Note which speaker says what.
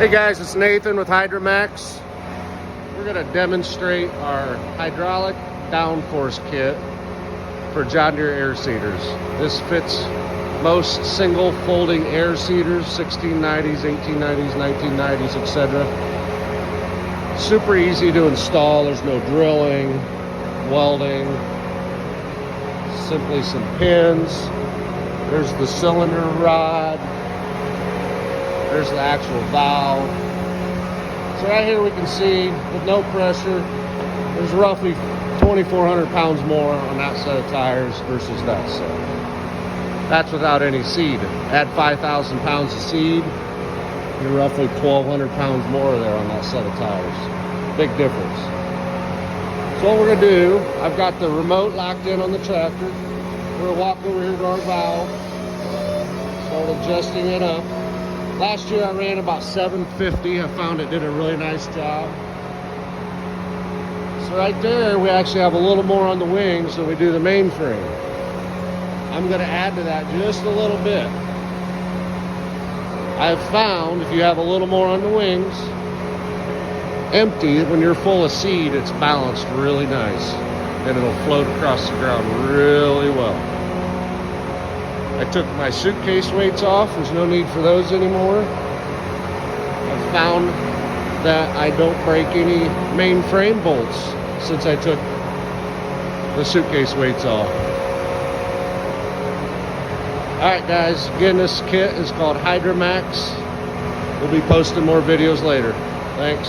Speaker 1: Hey guys, it's Nathan with Hydra-Maxx. We're going to demonstrate our hydraulic downforce kit for John Deere air seeders. This fits most single folding air seeders, 1690s, 1890s, 1990s, etc. Super easy to install. There's no drilling, welding, simply some pins. There's the cylinder rod. There's the actual valve. So right here we can see, with no pressure, there's roughly 2,400 pounds more on that set of tires versus that set. That's without any seed. Add 5,000 pounds of seed, you're roughly 1,200 pounds more there on that set of tires. Big difference. So what we're gonna do, I've got the remote locked in on the tractor. We're gonna walk over here to our valve, start adjusting it up. Last year I ran about 750. I found it did a really nice job. So right there, we actually have a little more on the wings than we do the mainframe. I'm gonna add to that just a little bit. I've found if you have a little more on the wings, empty, when you're full of seed, it's balanced really nice. And it'll float across the ground really well. I took my suitcase weights off. There's no need for those anymore. I've found that I don't break any mainframe bolts since I took the suitcase weights off. Alright guys, again, this kit is called Hydra-Maxx. We'll be posting more videos later. Thanks.